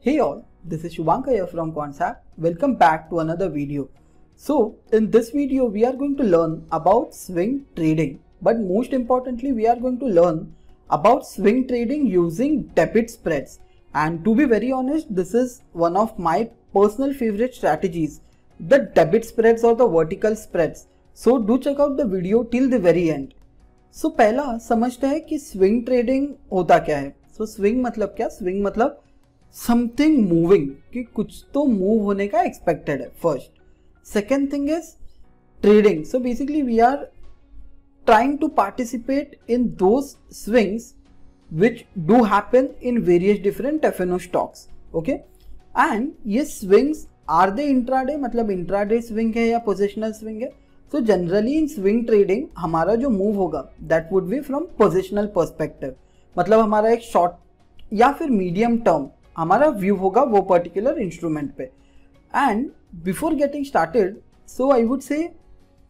Hey all, this is Shubhankar here from Quantsap. Welcome back to another video. So in this video we are going to learn about swing trading, but most importantly we are going to learn about swing trading using debit spreads. And to be very honest, this is one of my personal favorite strategies, the debit spreads or the vertical spreads. So do check out the video till the very end. So पहला समझते हैं कि swing trading होता क्या है. So swing मतलब क्या? Swing मतलब समथिंग मूविंग, कि कुछ तो मूव होने का एक्सपेक्टेड है. First. Second thing is trading. So basically we are trying to participate in those swings which do happen in various different FnO stocks. Okay, and ये स्विंग्स आर दे इंट्राडे, मतलब intraday swing है या positional swing है. So generally in swing trading हमारा जो move होगा that would be from positional perspective, मतलब हमारा एक शॉर्ट या फिर मीडियम टर्म हमारा व्यू होगा वो पर्टिकुलर इंस्ट्रूमेंट पे. And before getting started, so I would से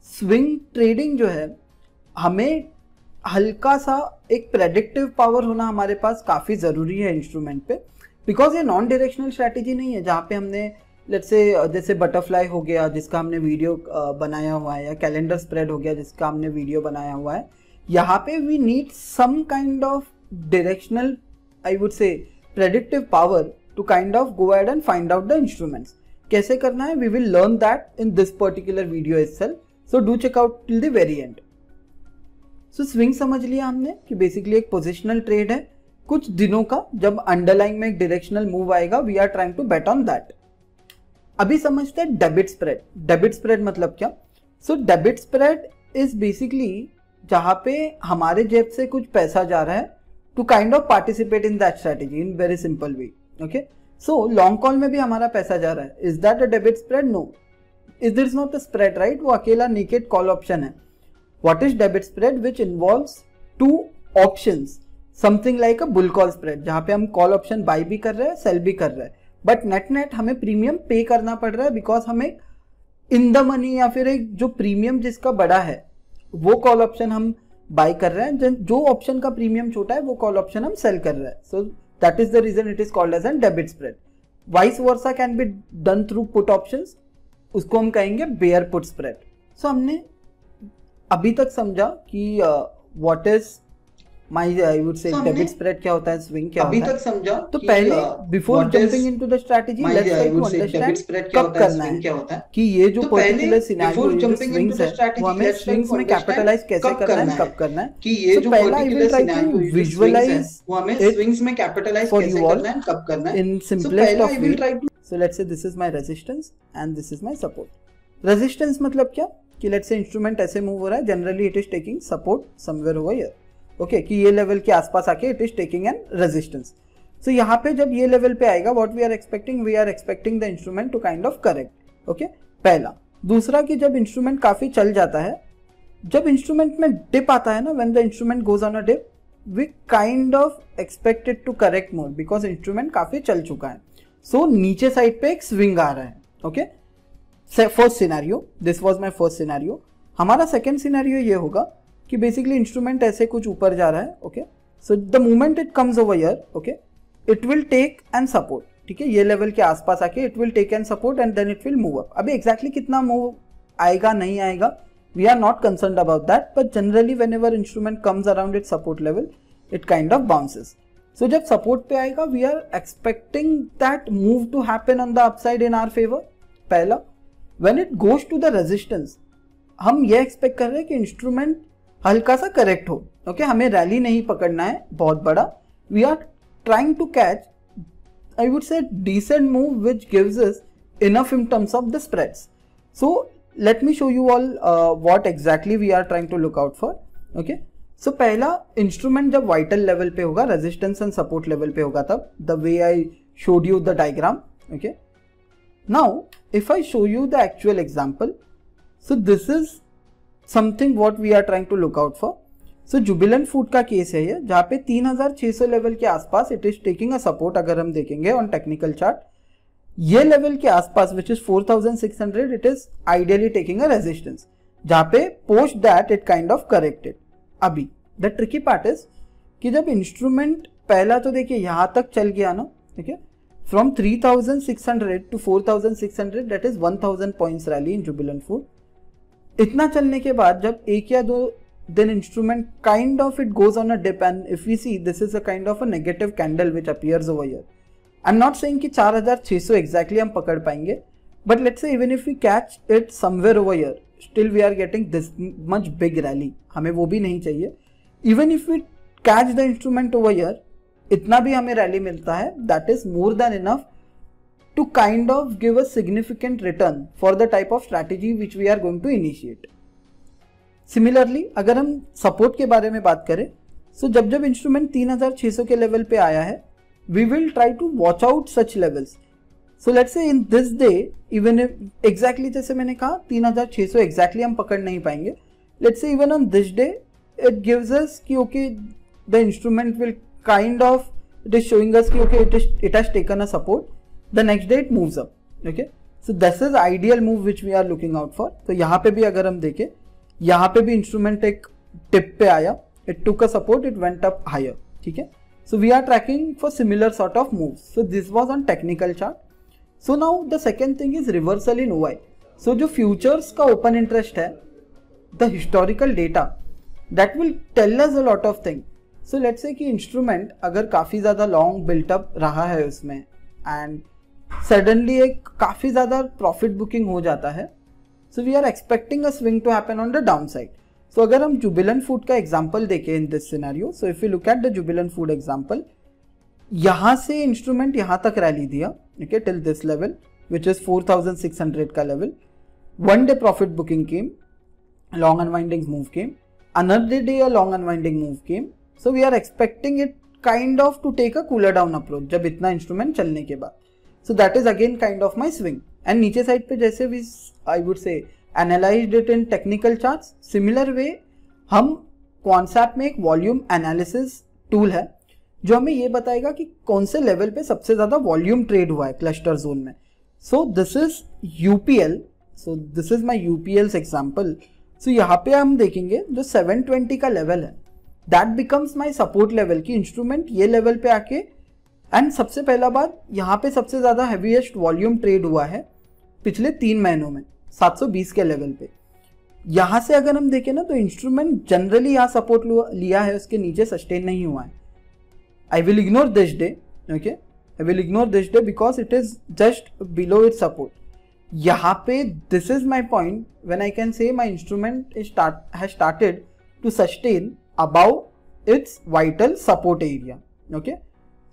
स्विंग ट्रेडिंग जो है हमें हल्का सा एक प्रेडिक्टिव पावर होना हमारे पास काफ़ी ज़रूरी है इंस्ट्रूमेंट पे, बिकॉज ये नॉन डायरेक्शनल स्ट्रैटेजी नहीं है जहाँ पे हमने लेट्स से जैसे बटरफ्लाई हो गया जिसका हमने वीडियो बनाया हुआ है, या कैलेंडर स्प्रेड हो गया जिसका हमने वीडियो बनाया हुआ है. यहाँ पे we need some kind of directional, I would say predictive power to kind of go ahead and find out the instruments. कैसे करना है, we will learn that in this particular video itself. So do check out till the very end. So swing समझ लिया हमने कि basically एक positional trade है कुछ दिनों का, जब underlying में एक directional move आएगा we are trying to bet on that. अभी समझते हैं debit spread. Debit spread मतलब क्या? So debit spread is basically जहाँ पे हमारे जेब से कुछ पैसा जा रहा है to kind of participate in that strategy in very simple way. Okay, so long call में भी हमारा पैसा जा रहा है. Is that a debit spread? No, is this not a spread, right? वो अकेला naked call option है. What is debit spread? Which involves two options, something like a bull call spread, जहाँ पे हम call option buy भी कर रहे हैं, sell भी कर रहे हैं, but net हमें प्रीमियम पे करना पड़ रहा है बिकॉज हमें इन द मनी या फिर एक जो प्रीमियम जिसका बड़ा है वो कॉल ऑप्शन हम बाय कर रहे हैं, जो ऑप्शन का प्रीमियम छोटा है वो कॉल ऑप्शन हम सेल कर रहे हैं. So that is the reason it is called as an debit spread. Vice versa can be done through put options, उसको हम कहेंगे बेयर पुट स्प्रेड. सो हमने अभी तक समझा कि what is my I would से डेबिट स्प्रेड क्या होता है, स्विंग क्या होता है. अभी तक समझा. तो पहले before jumping into the strategy let's try to understand कब करना है कि ये जो पर्टिकुलर सिनेरियो जो स्विंग्स है वो हमें स्विंग्स में कैपिटलाइज कैसे करना है, कब करना है. कि ये जो पर्टिकुलर सिनेरियो विजुअलाइज वो हमें स्विंग्स में कैपिटलाइज कैसे करना है, कब करना है in simplest of way. So let's से this is my resistance and this is my support. Resistance मतलब क्या कि लेट्स से इंस्ट्रूमेंट ऐसे मूव हो रहा है, generally it is taking support somewhere over here. Okay, कि ये लेवल के आसपास आके it is taking an resistance. So यहाँ पे जब ये लेवल पे आएगा what we are expecting the instrument to kind of correct. Okay, पहला. दूसरा कि जब इंस्ट्रूमेंट काफी चल जाता है, जब इंस्ट्रूमेंट में डिप आता है ना, when the instrument goes on a dip we kind of expected to correct more because instrument काफी चल चुका है. सो नीचे साइड पे एक स्विंग आ रहा है. Okay, first scenario, this was my first scenario. हमारा सेकंड सिनेरियो ये होगा कि बेसिकली इंस्ट्रूमेंट ऐसे कुछ ऊपर जा रहा है. Okay, so the moment it comes over here, okay, it will take and support. ठीक है, ये लेवल के आसपास आके it will take and support and then it will move up. अभी एग्जैक्टली कितना मूव आएगा नहीं आएगा we are not concerned about that, but generally whenever instrument comes around it support level it kind of bounces. So जब support पे आएगा we are expecting that move to happen on the upside in our favour. पहला. When it goes to the resistance हम ये expect कर रहे हैं कि इंस्ट्रूमेंट हल्का सा करेक्ट हो. ओके, हमें रैली नहीं पकड़ना है बहुत बड़ा. We are trying to catch I would say decent move which gives us enough in terms of the spreads. So let me show you all what exactly we are trying to look out for. Okay, so पहला instrument जब vital level पे होगा, resistance and support level पे होगा, तब the way I showed you the diagram. Okay, now if I show you the actual example, so this is something what we are trying to look out for. So Jubilant food का केस है ये, जहाँ पे 3600 level के आसपास it is taking a support. अगर हम देखेंगे ऑन टेक्निकल चार्ट ये लेवल के आसपास which is 4600 it is ideally taking a resistance, जहाँ पे post that it kind of corrected. अभी द ट्रिकी पार्ट इज कि जब इंस्ट्रूमेंट पहला तो देखिए यहाँ तक चल गया ना, ठीक है, from 3600 to 4600, that is 1000 points rally in Jubilant Food. इतना चलने के बाद जब एक या दो दिन instrument kind of it goes on a dip, and if we see this is a kind of a negative candle which appears over here. I am not saying कि 4600 एग्जैक्टली हम पकड़ पाएंगे, but let's say even if we catch it somewhere over here, still we are getting this much big rally. हमें वो भी नहीं चाहिए. Even if we catch the instrument over here, इतना भी हमें रैली मिलता है, that is more than enough to kind of give a significant return for the type of strategy which we are going to initiate. Similarly, अगर हम support के बारे में बात करें, so जब इंस्ट्रूमेंट 3600 के लेवल पे आया है, we will try to watch out such levels. So let's say in this day, even if exactly जैसे मैंने कहा 3600 exactly हम पकड़ नहीं पाएंगे, let's say even on this day it gives us कि okay the instrument will kind of, it is showing us कि okay it has taken a support. The next day it moves up. Okay, so this is ideal move which we are looking out for. तो यहाँ पे भी अगर हम देखें, यहाँ पे भी इंस्ट्रूमेंट एक टिप पे आया, it took a support, it went up higher. ठीक है, so we are tracking for similar sort of moves. So this was on technical chart. So now the second thing is reversal in OI. So जो futures का open interest है, the historical data that will tell us a lot of things. So let's say कि instrument अगर काफ़ी ज़्यादा long built up रहा है उसमें, एंड सडनली एक काफ़ी ज़्यादा प्रॉफिट बुकिंग हो जाता है, so we are expecting a swing to happen on the down side. So अगर हम जुबिलेंट फूड का एग्जांपल देखें in this scenario, so if you look at the Jubilant food example, यहाँ से इंस्ट्रूमेंट यहाँ तक रैली दिया, okay, till this level which is 4600 का level. One day profit booking came, long unwinding move came, another day a long unwinding move came. So we are expecting it kind of to take a cooler down approach जब इतना instrument चलने के बाद. So that is again kind of my swing. And नीचे side पे जैसे भी I would say analyzed it in technical charts, similar way हम Quantsap में एक वॉल्यूम एनालिसिस टूल है जो हमें ये बताएगा कि कौन से लेवल पे सबसे ज़्यादा वॉल्यूम ट्रेड हुआ है क्लस्टर जोन में. So this is UPL. So this is my UPL's example. So यहाँ पे हम देखेंगे जो 720 का लेवल है, that becomes my support level की इंस्ट्रूमेंट ये लेवल पे आके, एंड सबसे पहला बात यहाँ पे सबसे ज़्यादा हैवीएस्ट वॉल्यूम ट्रेड हुआ है पिछले 3 महीनों में 720 के लेवल पे. यहाँ से अगर हम देखें ना तो इंस्ट्रूमेंट जनरली यहाँ सपोर्ट लिया है, उसके नीचे सस्टेन नहीं हुआ है. I will ignore this day, okay, I will ignore this day because it is just below it support. यहाँ पे this is my point when I can say my instrument has started to sustain above its vital support area. Okay,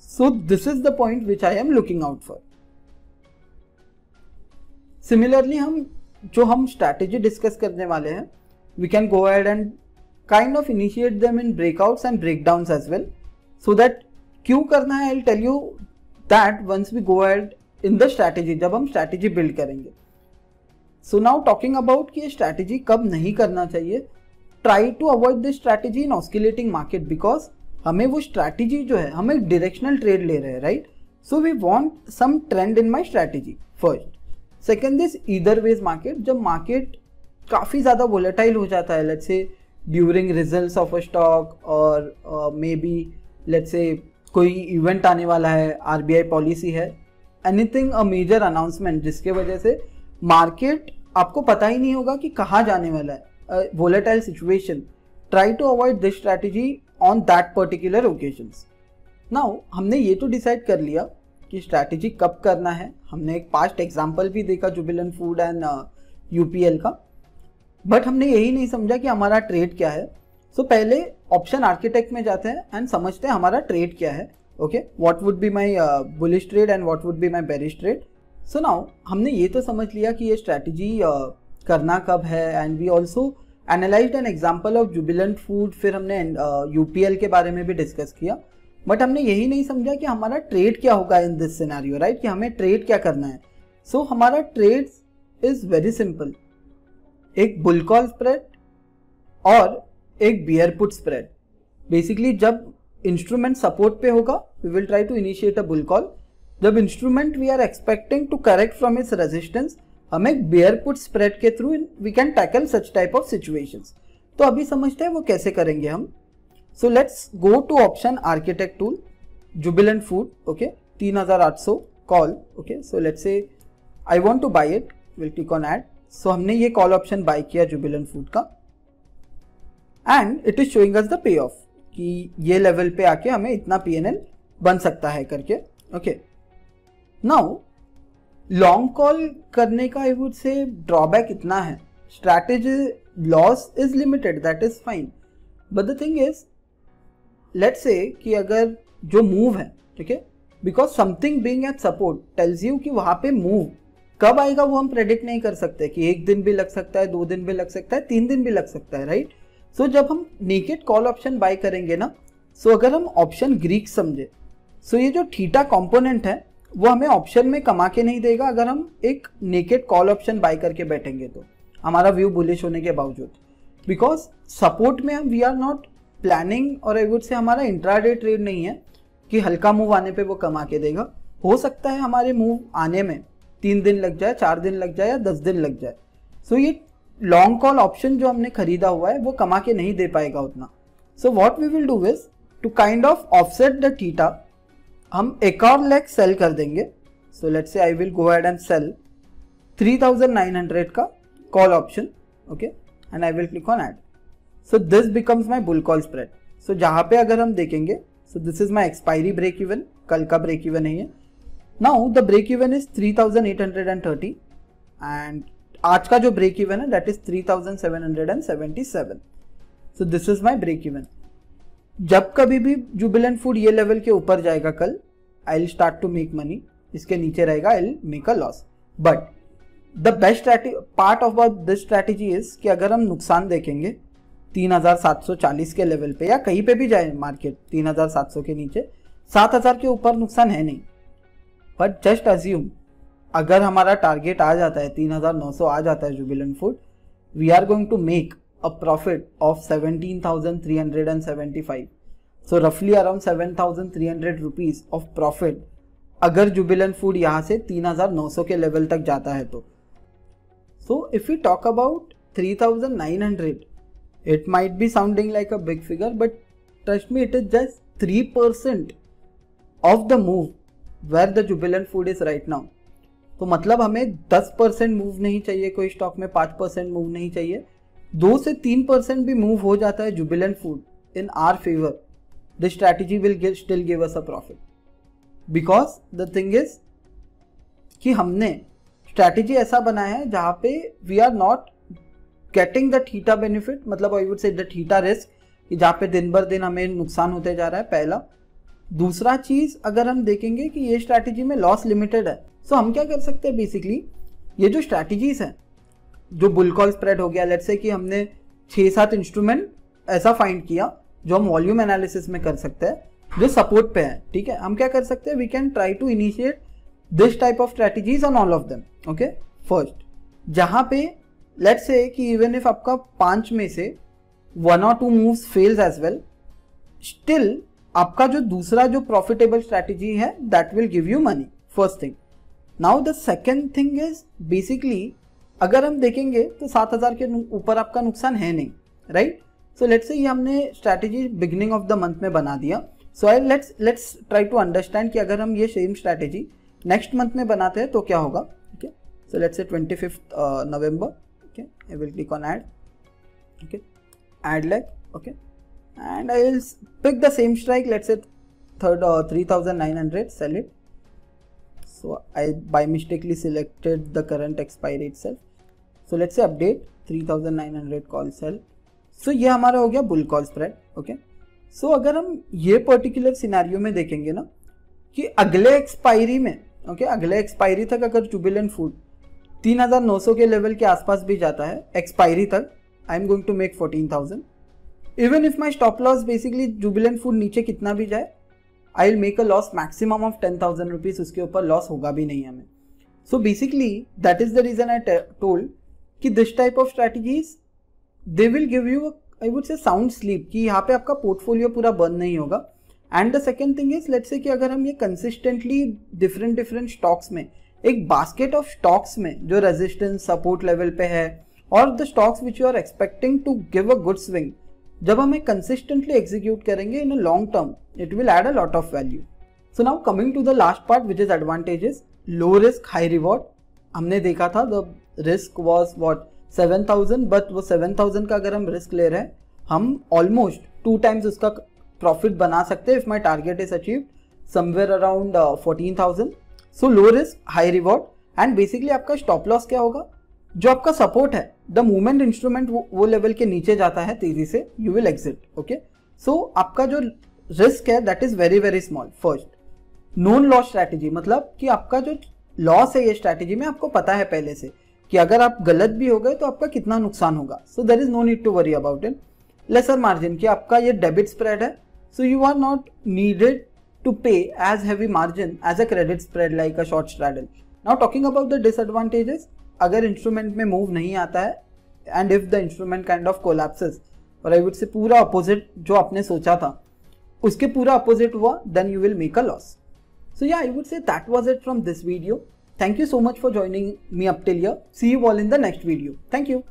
so this is the point which I am looking out for. Similarly हम strategy discuss करने वाले हैं, we can go ahead and kind of initiate them in breakouts and breakdowns as well. So that क्यों करना है, I'll tell you that once we go ahead in the strategy, जब हम strategy build करेंगे. So now talking about कि ये strategy कब नहीं करना चाहिए, try to avoid this strategy in oscillating market because हमें वो स्ट्रैटेजी जो है, हम एक डायरेक्शनल ट्रेड ले रहे हैं, right. So we want some trend in my strategy first. Second is either wedge market. जब मार्केट काफ़ी ज़्यादा वोलेटाइल हो जाता है, let's say during results of a stock और मे बी लेट्स से कोई इवेंट आने वाला है, RBI पॉलिसी है, एनीथिंग अ मेजर अनाउंसमेंट जिसके वजह से मार्केट आपको पता ही नहीं होगा कि कहाँ जाने वाला है, volatile situation. Try to avoid this strategy on that particular occasions. Now हमने ये तो डिसाइड कर लिया कि स्ट्रैटेजी कब करना है. हमने एक पास्ट एग्जांपल भी देखा जुबिलेंट फूड एंड UPL का, बट हमने यही नहीं समझा कि हमारा ट्रेड क्या है. सो पहले ऑप्शन आर्किटेक्ट में जाते हैं एंड समझते हैं हमारा ट्रेड क्या है. Okay, what would be my bullish trade and what would be my bearish trade. So now हमने ये तो समझ लिया कि ये स्ट्रैटेजी करना कब है, and we also analysed an example of Jubilant Food. फिर हमने UPL के बारे में भी डिस्कस किया, बट हमने यही नहीं समझा कि हमारा ट्रेड क्या होगा इन दिस सिनेरियो, राइट, कि हमें ट्रेड क्या करना है. सो हमारा ट्रेड इज वेरी सिंपल, एक बुल कॉल स्प्रेड और एक बियर पुट स्प्रेड. बेसिकली जब इंस्ट्रूमेंट सपोर्ट पे होगा we will try to initiate a bull call. जब instrument we are expecting to correct from its resistance, हम एक बेयर पुट स्प्रेड के through we can tackle such type of situations. तो अभी समझते हैं वो कैसे करेंगे हम. So let's go to option architect tool, Jubilant food, okay, 3800 call, okay, so let's say I want to buy it, will click on add. So हमने ये कॉल ऑप्शन बाय किया जुबिलेंट फूड का and it is showing us the payoff कि ये level पे आके हमें इतना PNL बन सकता है करके, ओके। नाउ लॉन्ग कॉल करने का आई वुड से ड्रॉबैक इतना है, strategy loss is limited, that is fine, but the thing is let's say कि अगर जो मूव है, ठीक है, because something being at support tells you कि वहां पे मूव कब आएगा वो हम प्रेडिक्ट नहीं कर सकते, कि 1 दिन भी लग सकता है, 2 दिन भी लग सकता है, 3 दिन भी लग सकता है, राइट। सो जब हम नेकेड कॉल ऑप्शन बाय करेंगे ना, सो अगर हम ऑप्शन ग्रीक समझे, सो ये जो थीटा कंपोनेंट है वो हमें ऑप्शन में कमा के नहीं देगा अगर हम एक नेकेड कॉल ऑप्शन बाय करके बैठेंगे तो, हमारा व्यू बुलिश होने के बावजूद, बिकॉज सपोर्ट में हम वी आर नॉट प्लानिंग, और आई वुड से हमारा इंट्राडे ट्रेड नहीं है कि हल्का मूव आने पे वो कमा के देगा। हो सकता है हमारे मूव आने में 3 दिन लग जाए, 4 दिन लग जाए या 10 दिन लग जाए। सो ये लॉन्ग कॉल ऑप्शन जो हमने खरीदा हुआ है वो कमा के नहीं दे पाएगा उतना। So what we will do is to kind of offset the theta, हम एक और लेग सेल कर देंगे। So let's say I will go ahead and sell 3900 का call option, okay, and I will click on add. So this becomes my bull call spread. So जहां पे अगर हम देखेंगे, so this is my expiry break even, कल का break even है ये। Now the break even is 3830 and आज का जो ब्रेक इवन है that is 3777। So this is my break even. जब कभी भी जुबिलेंट फूड ये लेवल के ऊपर जाएगा कल, I will start to make money, इसके नीचे रहेगा I will make a loss. But the best part of this strategy is कि अगर हम नुकसान देखेंगे 3740 के लेवल पे या कहीं पे भी जाए मार्केट 3700 के नीचे, 7000 के ऊपर नुकसान है नहीं, बट जस्ट अज्यूम अगर हमारा टारगेट आ जाता है 3900 आ जाता है Jubilant Food, we are going to make a profit of 17,375, so roughly around 7,300 rupees of profit अगर जुबिलेंट फूड यहाँ से 3,900 के लेवल तक जाता है तो। So if we talk about 3,900, it might be sounding like a big figure, but trust me, it is just 3% of the move where the Jubilant food is right now। तो मतलब हमें 10% मूव नहीं चाहिए कोई स्टॉक में, 5% मूव नहीं चाहिए, 2 से 3% भी मूव हो जाता है Jubilant food in our favour, the strategy will still give us a profit. Because the thing is कि हमने स्ट्रैटेजी ऐसा बनाया है जहां पे we are not getting the theta benefit, मतलब I would say the theta risk, कि जहाँ पे दिन भर दिन हमें नुकसान होते जा रहा है, पहला। दूसरा चीज अगर हम देखेंगे कि ये स्ट्रैटेजी में लॉस लिमिटेड है, सो हम क्या कर सकते हैं, बेसिकली ये जो स्ट्रैटेजीज है, जो बुल कॉल स्प्रेड हो गया, लेट्स से कि हमने 6-7 इंस्ट्रूमेंट ऐसा फाइंड किया जो हम वॉल्यूम एनालिसिस में कर सकते हैं, जो सपोर्ट पे है, ठीक है। हम क्या कर सकते हैं, we can try to initiate this type of strategies on all of them, okay. First, जहां पे लेट्स से कि इवन इफ आपका 5 में से 1 or 2 moves fails as well, still आपका जो दूसरा जो प्रॉफिटेबल स्ट्रैटेजी है that will give you money, first thing. Now the second thing is basically अगर हम देखेंगे तो 7000 के ऊपर आपका नुकसान है नहीं, राइट। सो लेट्स से ये हमने strategy beginning of the month में बना दिया। So let's try to understand कि अगर हम ये सेम स्ट्रैटेजी नेक्स्ट मंथ में बनाते हैं तो क्या होगा, okay. So let's say 25 November, okay, I will click on add, okay, add leg, okay, and I will pick the same strike, let's say 3900, sell it. So I by mistakenly selected the current expiry itself. So let's say update 3900 call sell. So ये हमारा हो गया bull call spread, okay. सो अगर हम ये particular scenario में देखेंगे ना कि अगले एक्सपायरी में, ओके, अगले एक्सपायरी तक अगर जुबिलेंट फूड 3900 के लेवल के आसपास भी जाता है एक्सपायरी तक, I am going to make 14,000। Even if my stop loss basically Jubilant food नीचे कितना भी जाए, I will make a loss maximum of 10,000 rupees, उसके ऊपर लॉस होगा भी नहीं हमें। So basically that is the reason I told कि this type of strategies they will give you I would say sound sleep, कि यहाँ पे आपका पोर्टफोलियो पूरा बर्न नहीं होगा। And the second thing is let's say कि अगर हम ये कंसिस्टेंटली डिफरेंट स्टॉक्स में, एक बास्केट ऑफ स्टॉक्स में जो रेजिस्टेंस सपोर्ट लेवल पे है और the stocks which you are expecting to give a good swing, जब हमें कंसिस्टेंटली एग्जीक्यूट करेंगे in a long term, it will add a lot of value. So now coming to the last part which is advantages, low risk high reward. हमने देखा था the risk was what 7,000, but वो 7,000 का अगर हम risk ले रहे हैं हम ऑलमोस्ट 2 टाइम्स उसका प्रॉफिट बना सकते हैं if my target is achieved somewhere around 14,000। So low risk high reward and basically आपका स्टॉप लॉस क्या होगा, जो आपका सपोर्ट है द मोमेंट इंस्ट्रूमेंट वो लेवल के नीचे जाता है तेजी से यू विल एग्जिट। ओके, सो आपका जो रिस्क है that is very very small. First, known loss strategy, मतलब कि आपका जो लॉस है ये स्ट्रैटेजी में आपको पता है पहले से कि अगर आप गलत भी हो गए तो आपका कितना नुकसान होगा। So there is no need to worry about it. Lesser margin, कि आपका ये डेबिट स्प्रेड है, so you are not needed to pay as heavy margin as a credit spread like a short straddle. Now talking about the disadvantages, अगर instrument में move नहीं आता है and if the instrument kind of collapses और आई would से पूरा opposite जो आपने सोचा था उसके पूरा अपोजिट हुआ, then you will make a loss. So या I would say that was it from this video. Thank you so much for joining me up till here. See you all in the next video. Thank you.